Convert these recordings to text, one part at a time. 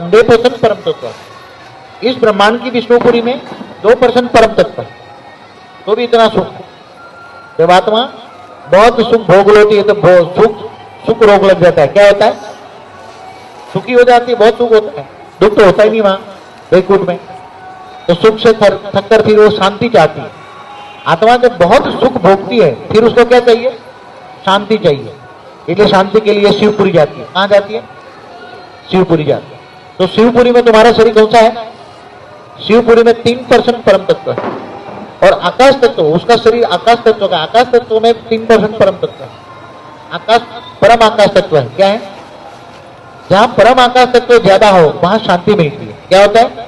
100% परम तत्व है। इस ब्रह्मांड की विष्णुपुरी में 2% परम तत्व है, तो भी इतना सुख है। जब आत्मा बहुत सुख भोग लेती है तो सुख रोग लग जाता है। क्या होता है? सुखी हो जाती है, बहुत सुख होता है, दुख तो होता ही नहीं वहां वैकुंठ में। तो सुख से थक कर फिर वो शांति चाहती है। आत्मा जब बहुत सुख भोगती है फिर उसको क्या चाहिए? शांति चाहिए। इसलिए शांति के लिए शिवपुरी जाती है। कहां जाती है? शिवपुरी जाती है। तो शिवपुरी में तुम्हारा शरीर कौन सा है? शिवपुरी में 3% परम तत्व है, और आकाश तत्व उसका शरीर आकाश तत्व का। आकाश तत्व में 3% परम तत्व है। आकाश परम आकाश तत्व है। क्या है? जहां परम आकाश तत्व ज्यादा हो वहां शांति मिलती है। क्या होता है?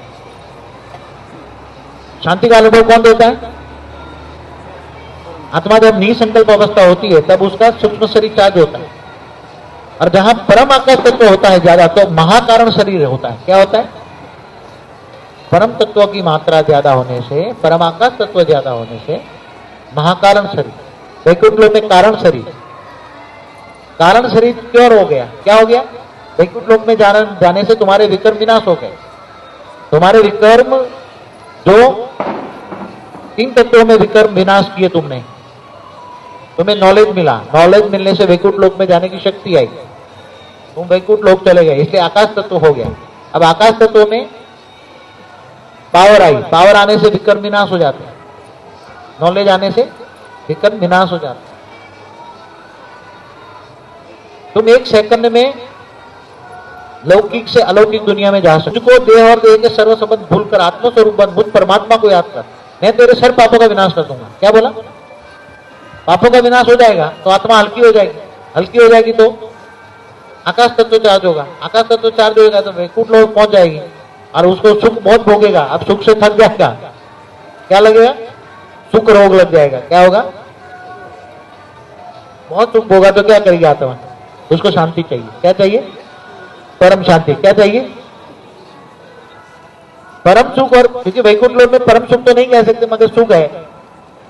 शांति का अनुभव कौन देता है? आत्मा जब निसंकल्प अवस्था होती है तब उसका सूक्ष्म शरीर चार्ज होता है, और जहां परम आकाश तत्व होता है ज्यादा तो महाकारण शरीर होता है। क्या होता है? परम तत्व की मात्रा ज्यादा होने से, परम आकाश तत्व ज्यादा होने से महाकारण शरीर, वैकुंठ लोक में कारण शरीर। कारण शरीर क्यों हो गया? क्या हो गया? वैकुंठ लोक में जाने से तुम्हारे विकर्म विनाश हो गए। तुम्हारे विकर्म जो 3 तत्वों में विकर्म विनाश किए तुमने, तुम्हें नॉलेज मिला। नॉलेज मिलने से वैकुंठ लोक में जाने की शक्ति आई, तुम वैकुंठ लोक चले गए, इसलिए आकाश तत्व हो गया। अब आकाश तत्व में पावर आई, पावर आने से विकर्म विनाश हो जाते हैं। नॉलेज आने से विकर्म विनाश हो जाते हैं। तुम 1 सेकंड में लौकिक से अलौकिक दुनिया में जा सकते हो। देह और देह के सर्व संबंध भूलकर आत्मस्वरूप मुझ परमात्मा को याद कर, मैं तेरे सर पापों का विनाश कर दूंगा। क्या बोला? पापों का विनाश हो जाएगा तो आत्मा हल्की हो जाएगी। हल्की हो जाएगी तो आकाश तत्व चार्ज होगा। आकाश तत्व चार्ज होगा तो वैकुंठ लोक पहुंच जाएगी, और उसको सुख बहुत भोगेगा। अब सुख से थक जाएगा, क्या लगेगा? सुख रोग लग जाएगा। क्या होगा? बहुत सुख भोगा तो क्या करेगी आत्मा? उसको शांति चाहिए। क्या चाहिए? परम शांति। क्या चाहिए? परम सुख। और क्योंकि वैकुंठ लोक में परम सुख तो नहीं कह सकते, मगर सुख है,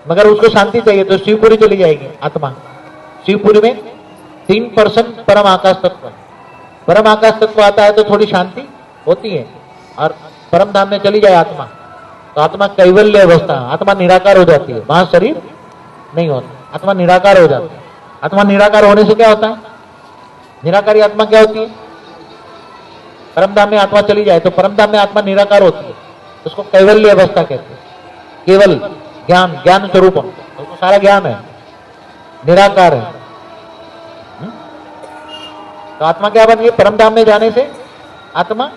मगर उसको शांति चाहिए, तो शिवपुरी चली जाएगी आत्मा। शिवपुरी में 3% परम आकाश तत्व है। परम आकाश तत्व आता है तो थोड़ी शांति होती है, और परम धाम में चली जाए आत्मा तो आत्मा कैवल्य अवस्था, आत्मा निराकार हो जाती है। वहां शरीर नहीं होता, आत्मा निराकार हो जाती है। आत्मा निराकार होने से क्या होता है? निराकारी आत्मा क्या होती है? परम धाम में आत्मा चली जाए तो परम धाम में आत्मा निराकार होती है, उसको कैवल्य अवस्था कहते हैं। केवल ज्ञान, ज्ञान स्वरूप, उसको सारा ज्ञान है, निराकार है। तो आत्मा क्या बन गई? परम धाम में जाने से आत्मा